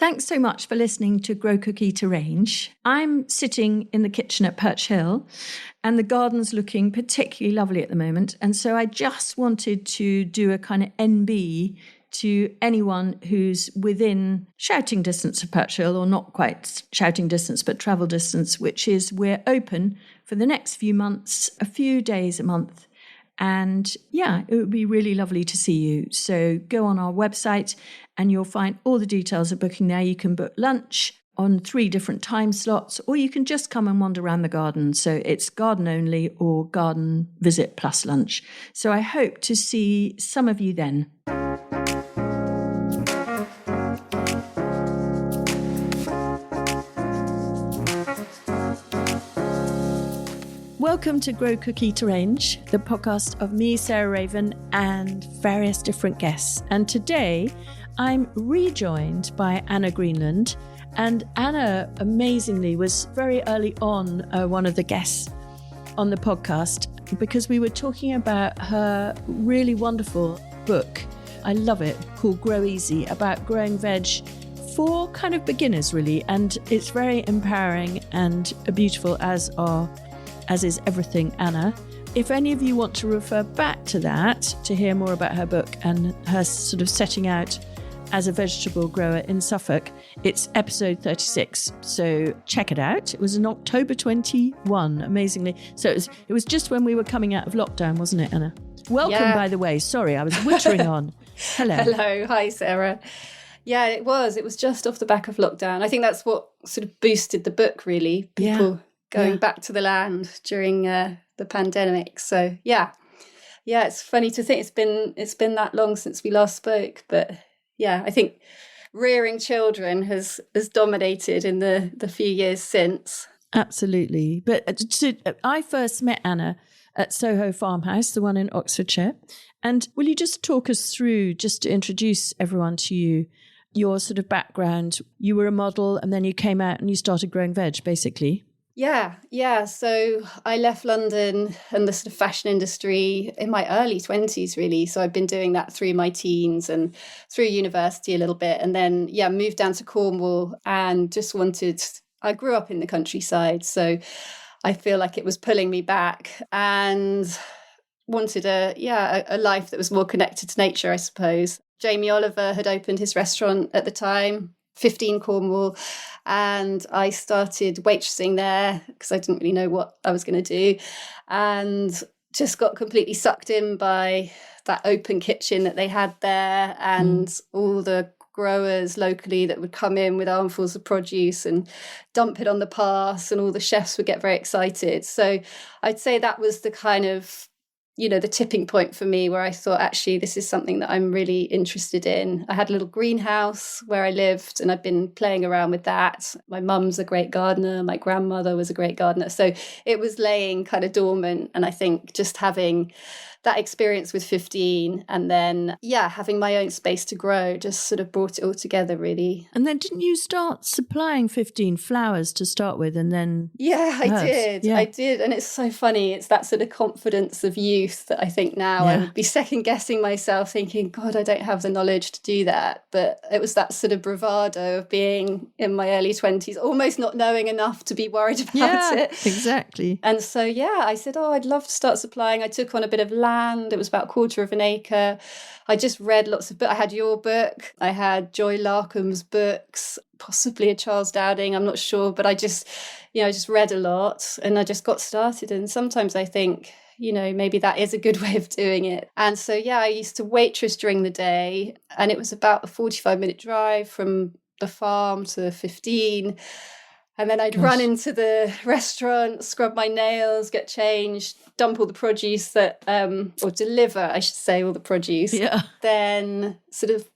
Thanks so much for listening to Grow Cook Eat Arrange. I'm sitting in the kitchen at Perch Hill and the garden's looking particularly lovely at the moment. And so I just wanted to do a kind of NB to anyone who's within shouting distance of Perch Hill, or not quite shouting distance, but travel distance, which is we're open for the next few months, a few days a month. And yeah, it would be really lovely to see you. So go on our website and you'll find all the details of booking there. You can book lunch on 3 different time slots, or you can just come and wander around the garden. So it's garden only or garden visit plus lunch. So I hope to see some of you then. Welcome to Grow Cook Eat Arrange, the podcast of me, Sarah Raven, and various different guests. And today I'm rejoined by Anna Greenland. And Anna, amazingly, was very early on one of the guests on the podcast because we were talking about her really wonderful book, I love it, called Grow Easy, about growing veg for kind of beginners, really. And it's very empowering and beautiful, as is everything Anna. If any of you want to refer back to that to hear more about her book and her sort of setting out as a vegetable grower in Suffolk, it's episode 36. So check it out. It was in October 21, amazingly. So it was just when we were coming out of lockdown, wasn't it, Anna? Welcome, by the way. Sorry, I was wittering on. Hello. Hello. Hi, Sarah. Yeah, it was just off the back of lockdown. I think that's what sort of boosted the book, really. People going back to the land during the pandemic. So yeah, it's funny to think it's been that long since we last spoke. But yeah, I think rearing children has dominated in the few years since. Absolutely. But I first met Anna at Soho Farmhouse, the one in Oxfordshire. And will you just talk us through, just to introduce everyone to you, your sort of background? You were a model and then you came out and you started growing veg, basically. Yeah. So I left London and the sort of fashion industry in my early 20s, really. So I've been doing that through my teens and through university a little bit. And then, moved down to Cornwall and just I grew up in the countryside. So I feel like it was pulling me back and wanted a life that was more connected to nature, I suppose. Jamie Oliver had opened his restaurant at the time, 15 Cornwall, and I started waitressing there because I didn't really know what I was going to do, and just got completely sucked in by that open kitchen that they had there and all the growers locally that would come in with armfuls of produce and dump it on the pass, and all the chefs would get very excited. So I'd say that was the kind of the tipping point for me, where I thought, actually, this is something that I'm really interested in. I had a little greenhouse where I lived and I've been playing around with that. My mum's a great gardener. My grandmother was a great gardener. So it was laying kind of dormant. And I think just having that experience with 15 and then, having my own space to grow just sort of brought it all together, really. And then didn't you start supplying 15 flowers to start with and then I did. I did. And it's so funny. It's that sort of confidence of youth that I think now I would be second guessing myself thinking, God, I don't have the knowledge to do that. But it was that sort of bravado of being in my early 20s, almost not knowing enough to be worried about it. Exactly. And so, I said, I'd love to start supplying. I took on a bit of land. It was about 1/4 of an acre. I just read lots of books. I had your book. I had Joy Larkham's books, possibly a Charles Dowding, I'm not sure. But I just read a lot and I just got started. And sometimes I think, maybe that is a good way of doing it. And so, I used to waitress during the day, and it was about a 45-minute drive from the farm to 15. And then I'd run into the restaurant, scrub my nails, get changed, dump all the produce or deliver, I should say, all the produce. Yeah. Then sort of,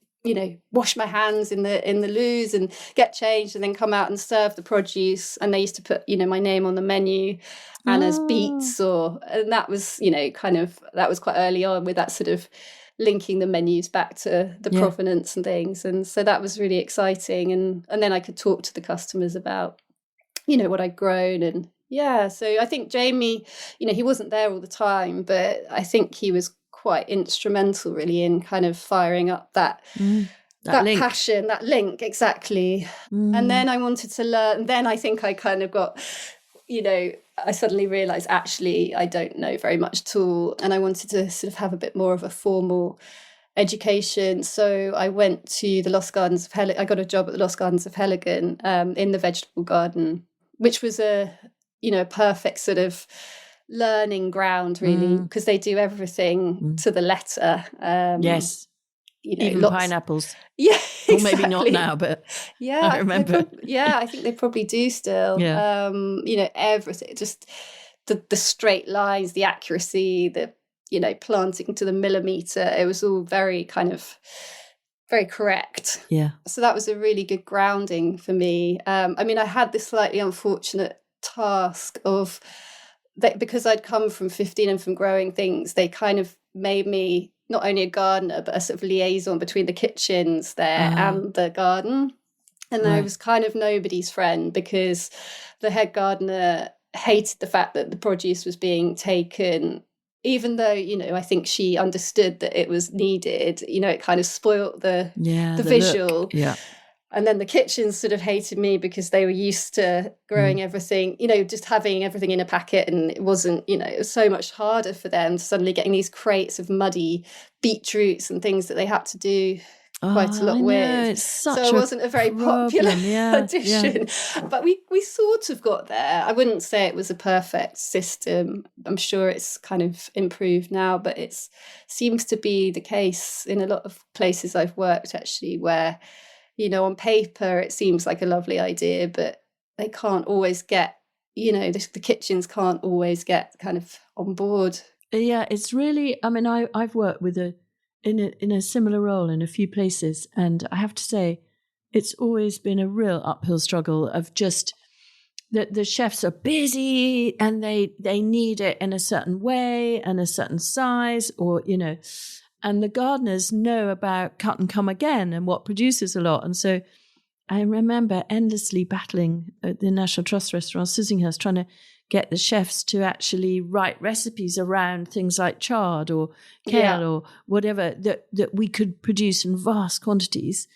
wash my hands in the loos and get changed, and then come out and serve the produce. And they used to put, my name on the menu, Anna's Beets, and that was, that was quite early on with that sort of linking the menus back to the provenance and things. And so that was really exciting. And then I could talk to the customers about, what I'd grown. And so I think Jamie, he wasn't there all the time, but I think he was quite instrumental really in kind of firing up that that link. passion, that link, exactly. And then I wanted to learn. Then I think I kind of got, I suddenly realised actually I don't know very much at all. And I wanted to sort of have a bit more of a formal education. So I went to the Lost Gardens of Heligan. I got a job at the Lost Gardens of Heligan in the vegetable garden, which was a perfect sort of learning ground, really, because they do everything to the letter. Yes. Even pineapples. Yeah, exactly. Or maybe not now, but I remember. I think they probably do still. Yeah. Everything, just the straight lines, the accuracy, the planting to the millimeter. It was all very correct. Yeah. So that was a really good grounding for me. I had this slightly unfortunate task of that, because I'd come from 15 and from growing things, they kind of made me not only a gardener, but a sort of liaison between the kitchens there and the garden. And I was kind of nobody's friend, because the head gardener hated the fact that the produce was being taken, even though, I think she understood that it was needed. It kind of spoilt the visual. Look. Yeah. And then the kitchens sort of hated me because they were used to growing everything, just having everything in a packet. And it wasn't, it was so much harder for them to suddenly getting these crates of muddy beetroots and things that they had to do quite a lot with. So it wasn't a very popular addition. Yeah. But we sort of got there. I wouldn't say it was a perfect system. I'm sure it's kind of improved now, but it seems to be the case in a lot of places I've worked, actually, where on paper, it seems like a lovely idea, but they can't always get, the kitchens can't always get kind of on board. Yeah, it's really, I've worked with in a similar role in a few places, and I have to say, it's always been a real uphill struggle of just that the chefs are busy and they need it in a certain way and a certain size, or, and the gardeners know about cut and come again and what produces a lot. And so I remember endlessly battling at the National Trust restaurant, Sissinghurst, trying to get the chefs to actually write recipes around things like chard or kale or whatever that we could produce in vast quantities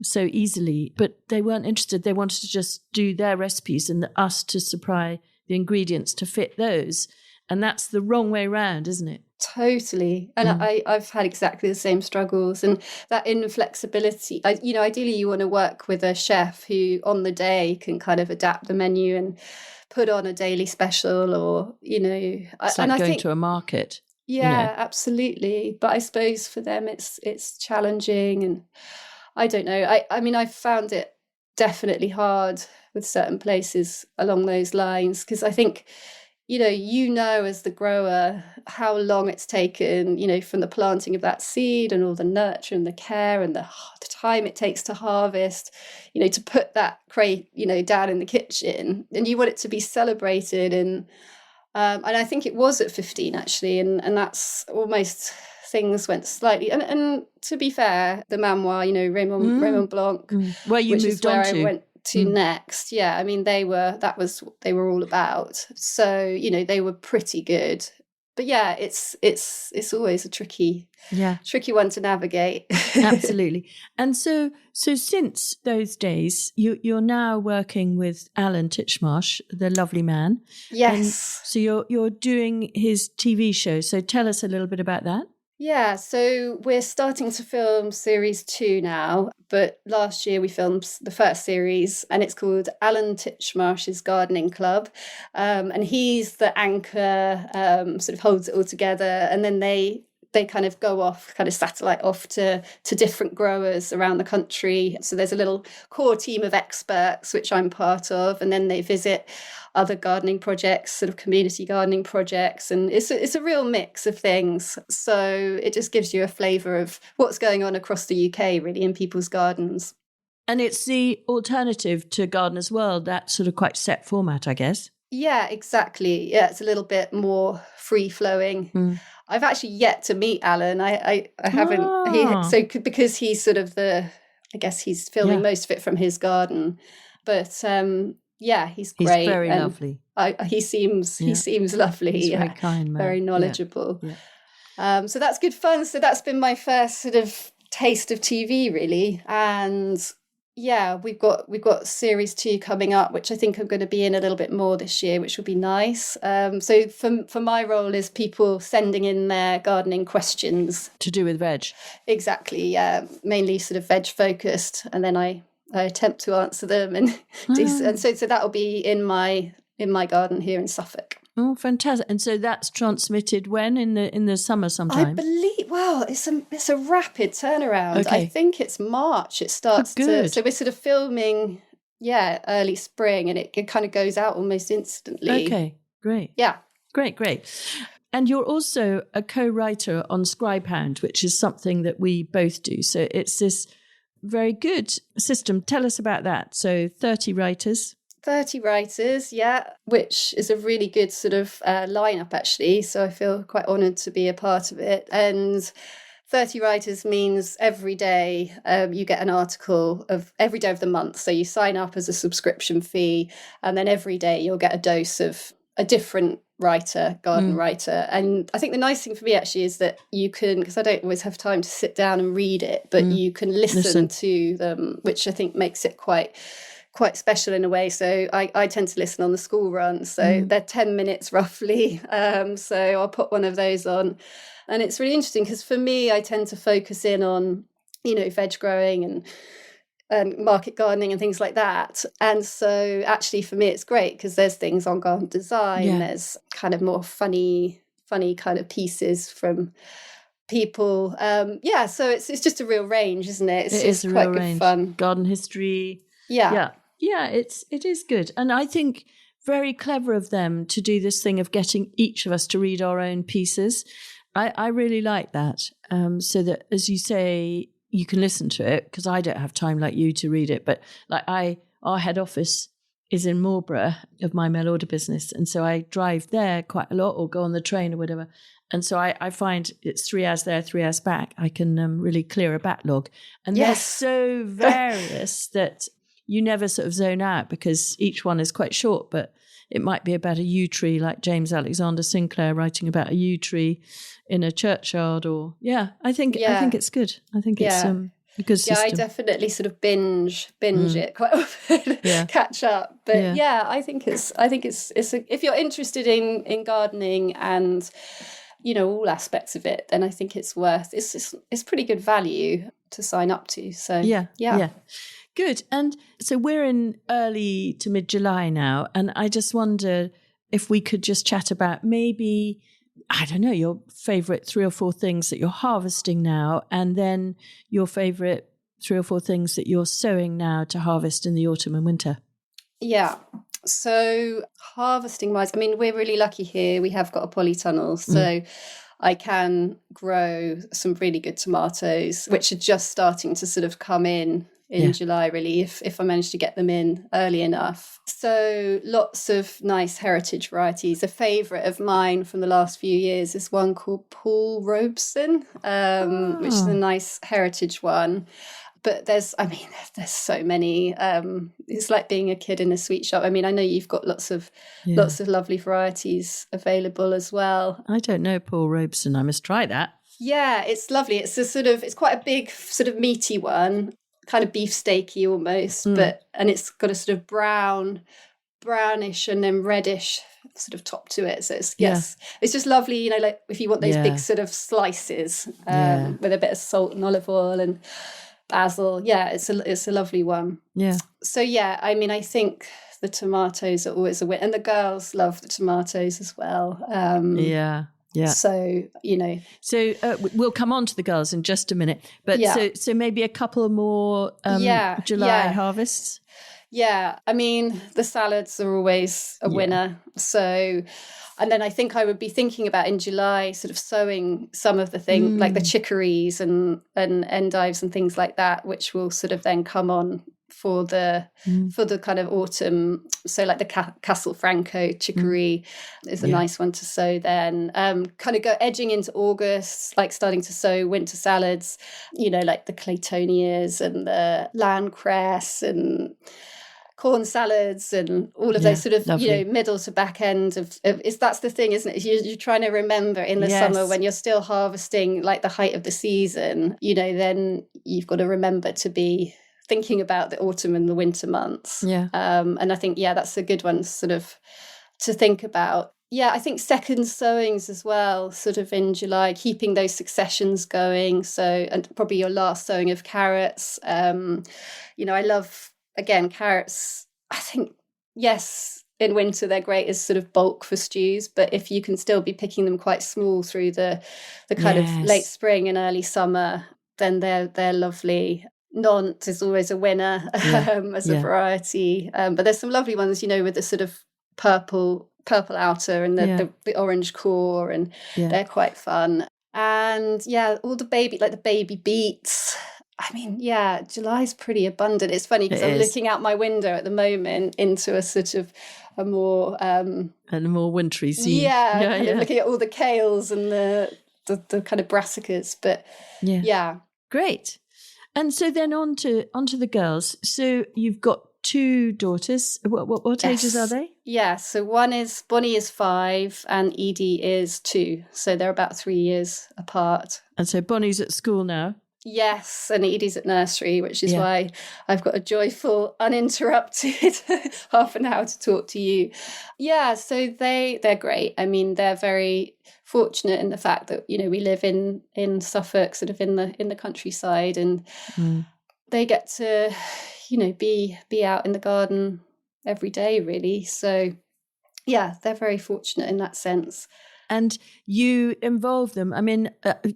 so easily. But they weren't interested. They wanted to just do their recipes and us to supply the ingredients to fit those. And that's the wrong way round, isn't it? Totally. And I've had exactly the same struggles, and that inflexibility. Ideally you want to work with a chef who on the day can kind of adapt the menu and put on a daily special, or, It's like going to a market. Yeah, absolutely. But I suppose for them it's challenging, and I don't know. I found it definitely hard with certain places along those lines, because I think as the grower, how long it's taken, from the planting of that seed and all the nurture and the care and the time it takes to harvest, to put that crate, down in the kitchen, and you want it to be celebrated. And I think it was at 15, actually. And that's almost, things went slightly, and to be fair, the memoir, Raymond Blanc, where you moved on to. I went to next. Yeah, they were what they were all about. So, they were pretty good. But yeah, it's always a tricky one to navigate. Absolutely. And so since those days, you're now working with Alan Titchmarsh, the lovely man. Yes. And so you're doing his TV show. So tell us a little bit about that. Yeah, so we're starting to film series 2 now, but last year we filmed the first series, and it's called Alan Titchmarsh's Gardening Club. And he's the anchor, sort of holds it all together, and then they kind of go off, kind of satellite off to different growers around the country. So there's a little core team of experts, which I'm part of, and then they visit other gardening projects, sort of community gardening projects, and it's a real mix of things. So it just gives you a flavour of what's going on across the UK, really, in people's gardens. And it's the alternative to Gardener's World, that sort of quite set format, I guess. Yeah, exactly. Yeah, it's a little bit more free-flowing. I've actually yet to meet Alan. I haven't. Because he's sort of I guess he's filming most of it from his garden. But he's great. He's very lovely. He seems lovely. He's very kind man. Very knowledgeable. Yeah. So that's good fun. So that's been my first sort of taste of TV really. And yeah, we've got series 2 coming up, which I think I'm going to be in a little bit more this year, which will be nice. So for my role is people sending in their gardening questions to do with veg. Exactly, yeah, mainly sort of veg focused, and then I attempt to answer them, and so that'll be in my garden here in Suffolk. Oh, fantastic! And so that's transmitted when in the summer sometime. I believe. Well, it's a rapid turnaround. Okay. I think it's March. It starts so we're sort of filming, early spring, and it kind of goes out almost instantly. Okay, great. Yeah, great. And you're also a co-writer on Scribehound, which is something that we both do. So it's this very good system. Tell us about that. So 30 writers. 30 writers, yeah, which is a really good sort of lineup, actually. So I feel quite honoured to be a part of it. And 30 writers means every day you get an article of every day of the month. So you sign up as a subscription fee, and then every day you'll get a dose of a different garden writer. And I think the nice thing for me actually is that you can, because I don't always have time to sit down and read it, but you can listen to them, which I think makes it quite special in a way. So I tend to listen on the school run. So they're 10 minutes roughly. So I'll put one of those on. And it's really interesting because for me, I tend to focus in on, veg growing and market gardening and things like that. And so actually for me, it's great because there's things on garden design. There's kind of more funny kind of pieces from people. So it's just a real range, isn't it? It's a quite real good range. Fun. Garden history. Yeah, it is good. And I think very clever of them to do this thing of getting each of us to read our own pieces. I really like that. So that, as you say, you can listen to it, because I don't have time like you to read it. But our head office is in Marlborough of my mail order business. And so I drive there quite a lot or go on the train or whatever. And so I find it's 3 hours there, 3 hours back. I can really clear a backlog. And they're so various that you never sort of zone out, because each one is quite short, but it might be about a yew tree, like James Alexander Sinclair writing about a yew tree in a churchyard, or I think it's good. I think it's a good system. I definitely sort of binge it quite often, catch up. But I think it's if you're interested in gardening and all aspects of it, then I think it's pretty good value to sign up to. So yeah. Good. And so we're in early to mid-July now, and I just wonder if we could just chat about maybe, I don't know, your favourite 3 or 4 things that you're harvesting now, and then your favourite 3 or 4 things that you're sowing now to harvest in the autumn and winter. Yeah. So harvesting wise, I mean, we're really lucky here. We have got a polytunnel, so I can grow some really good tomatoes, which are just starting to sort of come in July, really, if I manage to get them in early enough. So lots of nice heritage varieties. A favourite of mine from the last few years is one called Paul Robeson, which is a nice heritage one. But there's so many. It's like being a kid in a sweet shop. I mean, I know you've got lots of lovely varieties available as well. I don't know Paul Robeson. I must try that. Yeah, it's lovely. It's quite a big sort of meaty one, kind of beefsteaky almost, and it's got a sort of brownish and then reddish sort of top to it. So it's just lovely, like if you want those big sort of slices with a bit of salt and olive oil and basil. Yeah, it's a lovely one. Yeah. So I mean, I think the tomatoes are always a win, and the girls love the tomatoes as well. Yeah. So, So we'll come on to the girls in just a minute. But so maybe a couple more July harvests? Yeah. I mean, the salads are always a winner. So, and then I think I would be thinking about in July sort of sowing some of the things like the chicories and endives and things like that, which will sort of then come on for the kind of autumn. So like the Castle Franco chicory is a nice one to sow then. Kind of go edging into August, like starting to sow winter salads, like the claytonias and the land cress and corn salads and all of those sort of, lovely. middle to back end of that's the thing, isn't it? You're trying to remember in the summer when you're still harvesting, like the height of the season, then you've got to remember to be thinking about the autumn and the winter months. And I think, that's a good one sort of to think about. I think second sowings as well, sort of in July, keeping those successions going. So, and probably your last sowing of carrots. I love, again, carrots. I think, yes, in winter they're great as sort of bulk for stews, but if you can still be picking them quite small through the kind of late spring and early summer, then they're lovely. Nantes is always a winner as a variety. But there's some lovely ones, with the sort of purple outer and the orange core, and they're quite fun. And all the baby beets. I mean, July's pretty abundant. It's funny because I'm looking out my window at the moment into a sort of a more and a more wintry scene. Kind of looking at all the kales and the kind of brassicas. But great. And so then on to the girls. So you've got 2 daughters. What ages are they? So Bonnie is 5 and Edie is 2. So they're about 3 years apart. And so Bonnie's at school now? Yes, and Edie's at nursery, which is why I've got a joyful, uninterrupted half an hour to talk to you. So they're great. I mean, they're very fortunate in the fact that, we live in Suffolk, sort of in the countryside, and they get to, be out in the garden every day, really. So, they're very fortunate in that sense. And you involve them. I mean,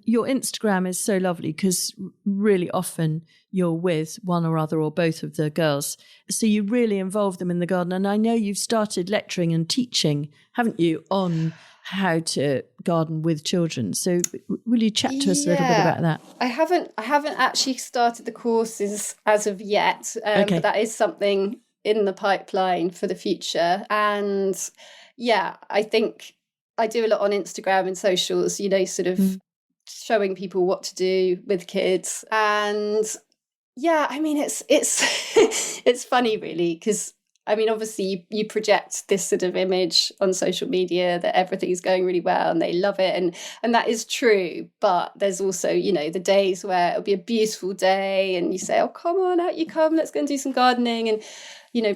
your Instagram is so lovely because really often you're with one or other or both of the girls. So you really involve them in the garden. And I know you've started lecturing and teaching, haven't you, on how to garden with children. So will you chat to us a little bit about that? I haven't actually started the courses as of yet, but that is something in the pipeline for the future. And I think I do a lot on Instagram and socials, sort of showing people what to do with kids. And I mean, it's it's funny, really, because I mean, obviously you project this sort of image on social media that everything's going really well and they love it. And that is true. But there's also, the days where it'll be a beautiful day and you say, oh, come on, out you come, let's go and do some gardening. And,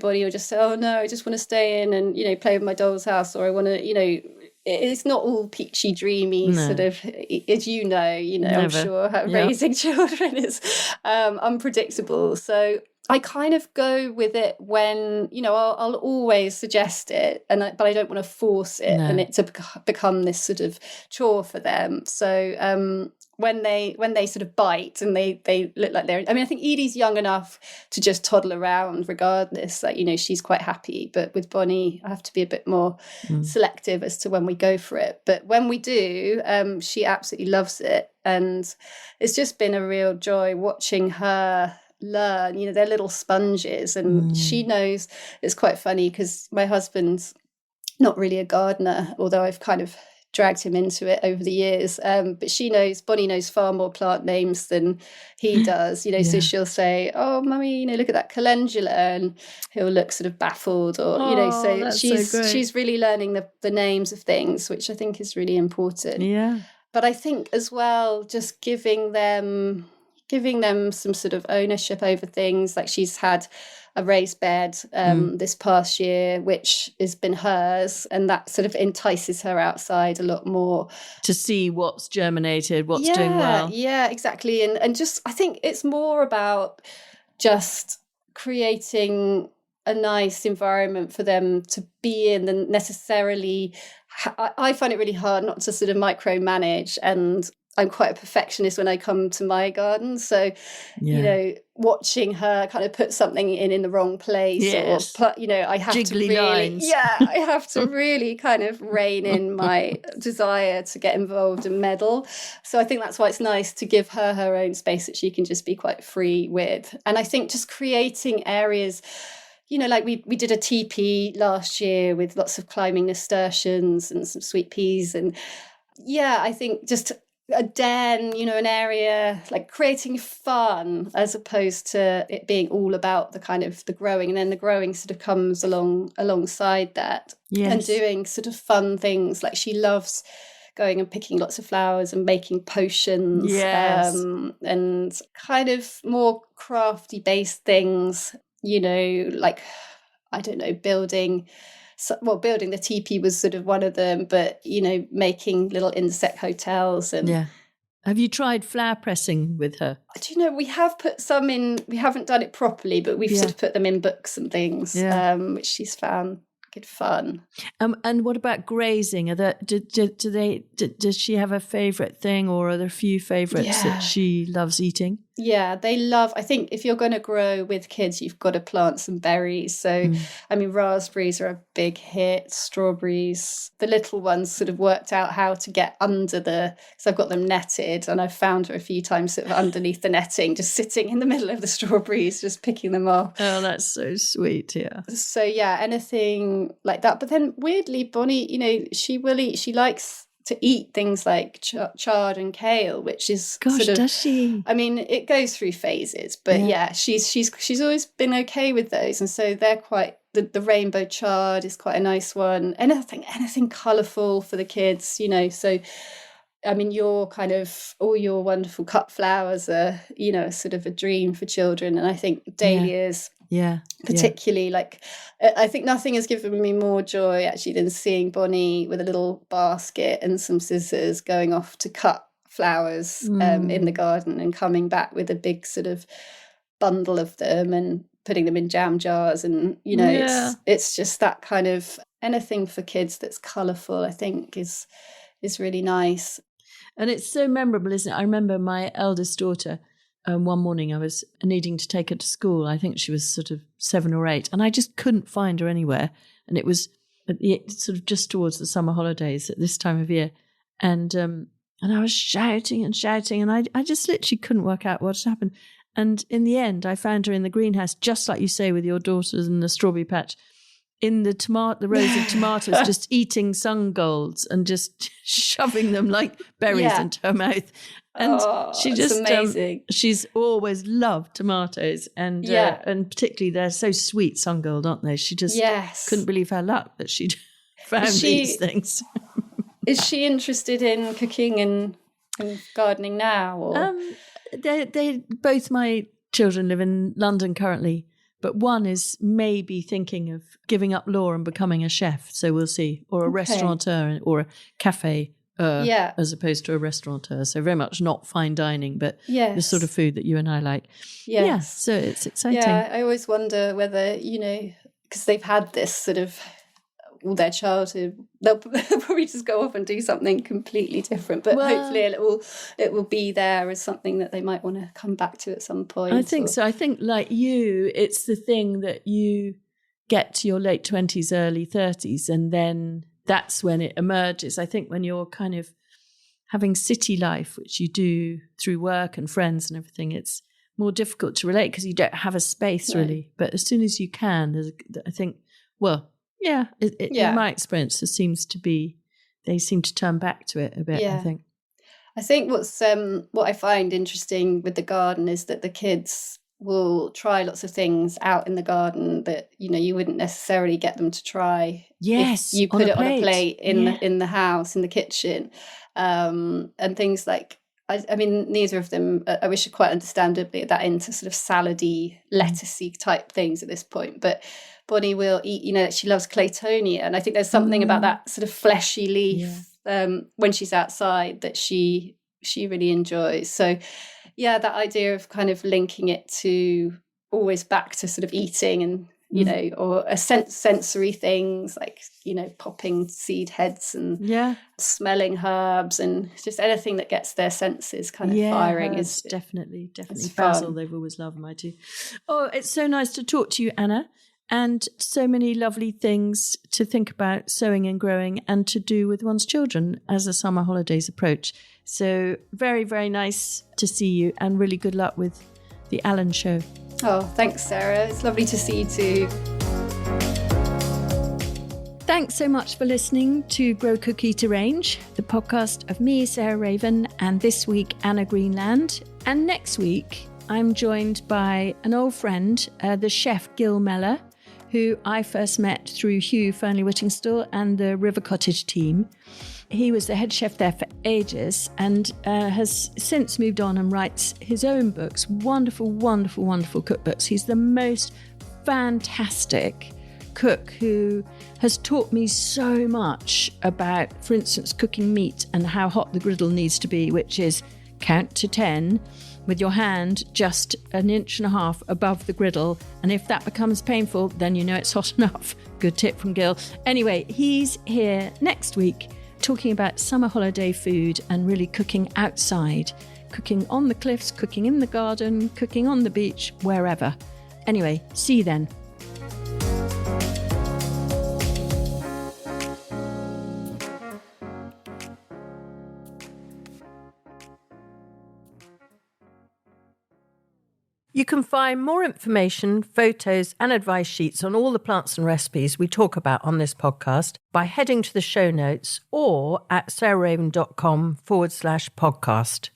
Bonnie will just say, oh, no, I just want to stay in and, play with my doll's house, or I want to, it's not all peachy, dreamy sort of, as I'm sure how raising children is unpredictable. So I kind of go with it when, I'll always suggest it, but I don't want to force it and it to become this sort of chore for them. So when they sort of bite and they look like I think Edie's young enough to just toddle around regardless, she's quite happy. But with Bonnie, I have to be a bit more selective as to when we go for it. But when we do, she absolutely loves it. And it's just been a real joy watching her learn. They're little sponges, and she knows. It's quite funny because my husband's not really a gardener, although I've kind of dragged him into it over the years, but Bonnie knows far more plant names than he does, so she'll say, oh mummy, look at that calendula, and he'll look sort of baffled, or so she's really learning the names of things, which I think is really important. But I think as well, just giving them some sort of ownership over things. Like she's had a raised bed this past year, which has been hers, and that sort of entices her outside a lot more. To see what's germinated, what's doing well. Yeah, exactly. And just, I think it's more about just creating a nice environment for them to be in than necessarily... I find it really hard not to sort of micromanage, and I'm quite a perfectionist when I come to my garden. So, watching her kind of put something in the wrong place, or, I have Jiggly to really, lines. I have to really kind of rein in my desire to get involved and meddle. So I think that's why it's nice to give her her own space that she can just be quite free with. And I think just creating areas, like we did a teepee last year with lots of climbing nasturtiums and some sweet peas. And I think just a den, an area, like creating fun as opposed to it being all about the kind of the growing. And then the growing sort of comes alongside that. Yes. And doing sort of fun things. Like she loves going and picking lots of flowers and making potions. Yes. And kind of more crafty based things, like, I don't know, building the teepee was sort of one of them, but, making little insect hotels. And yeah. Have you tried flower pressing with her? Do you know, we have put some in, we haven't done it properly, but we've sort of put them in books and things, which she's found good fun. And what about grazing? Does she have a favourite thing, or are there a few favourites that she loves eating? Yeah, they love, I think if you're going to grow with kids, you've got to plant some berries. So, raspberries are a big hit, strawberries. The little ones sort of worked out how to get under because I've got them netted, and I've found her a few times sort of underneath the netting, just sitting in the middle of the strawberries, just picking them off. Oh, that's so sweet, yeah. So, yeah, anything like that. But then weirdly, Bonnie, she likes to eat things like chard and kale, which is does she? I mean, it goes through phases, but she's always been okay with those, and so they're quite the rainbow chard is quite a nice one. Anything colourful for the kids, So, I mean, your kind of all your wonderful cut flowers are, sort of a dream for children, and I think dahlias. Yeah. Particularly, like, I think nothing has given me more joy actually than seeing Bonnie with a little basket and some scissors going off to cut flowers in the garden, and coming back with a big sort of bundle of them and putting them in jam jars. And, it's just that kind of anything for kids that's colourful, I think is really nice. And it's so memorable, isn't it? I remember my eldest daughter, one morning I was needing to take her to school. I think she was sort of 7 or 8, and I just couldn't find her anywhere. And it was sort of just towards the summer holidays at this time of year. And I was shouting, and I just literally couldn't work out what had happened. And in the end, I found her in the greenhouse, just like you say with your daughters in the strawberry patch, in the rows of tomatoes, just eating sun golds and just shoving them like berries into her mouth. And she just amazing. She's always loved tomatoes, and particularly they're so sweet, sun gold, aren't they? She just couldn't believe her luck that she'd found these things. Is she interested in cooking and gardening now? Or? They both my children live in London currently, but one is maybe thinking of giving up law and becoming a chef. So we'll see, or a restaurateur, or a cafe. As opposed to a restaurateur. So very much not fine dining, but the sort of food that you and I like. Yes. Yeah, so it's exciting. Yeah, I always wonder whether, because they've had this sort of all their childhood, they'll probably just go off and do something completely different. But hopefully it will be there as something that they might want to come back to at some point. I think so. I think like you, it's the thing that you get to your late 20s, early 30s, and then that's when it emerges. I think when you're kind of having city life, which you do through work and friends and everything, it's more difficult to relate because you don't have a space really. But as soon as you can, I think, in my experience, they seem to turn back to it a bit, I think. I think what I find interesting with the garden is that the kids will try lots of things out in the garden that you wouldn't necessarily get them to try if you put it on a plate in the house, in the kitchen, and things like I mean neither of them I wish quite understandably that into sort of salady, lettucey type things at this point, but Bonnie will eat, she loves claytonia, and I think there's something about that sort of fleshy leaf when she's outside that she really enjoys. So that idea of kind of linking it to always back to sort of eating and, or sensory things like, popping seed heads and smelling herbs and just anything that gets their senses kind of firing is definitely basil. They've always loved my too. Oh, it's so nice to talk to you, Anna, and so many lovely things to think about sowing and growing and to do with one's children as the summer holidays approach. So very, very nice to see you, and really good luck with the Alan show. Oh, thanks, Sarah. It's lovely to see you too. Thanks so much for listening to Grow, Cook, Eat, Arrange, the podcast of me, Sarah Raven, and this week, Anna Greenland. And next week, I'm joined by an old friend, the chef Gil Meller, who I first met through Hugh Fernley-Whittingstall and the River Cottage team. He was the head chef there for ages and has since moved on and writes his own books, wonderful, wonderful, wonderful cookbooks. He's the most fantastic cook who has taught me so much about, for instance, cooking meat and how hot the griddle needs to be, which is count to 10 with your hand just 1.5 inches above the griddle. And if that becomes painful, then you know it's hot enough. Good tip from Gil. Anyway, he's here next week talking about summer holiday food and really cooking outside, cooking on the cliffs, cooking in the garden, cooking on the beach, wherever. Anyway, see you then. You can find more information, photos and advice sheets on all the plants and recipes we talk about on this podcast by heading to the show notes or at sarahraven.com/podcast.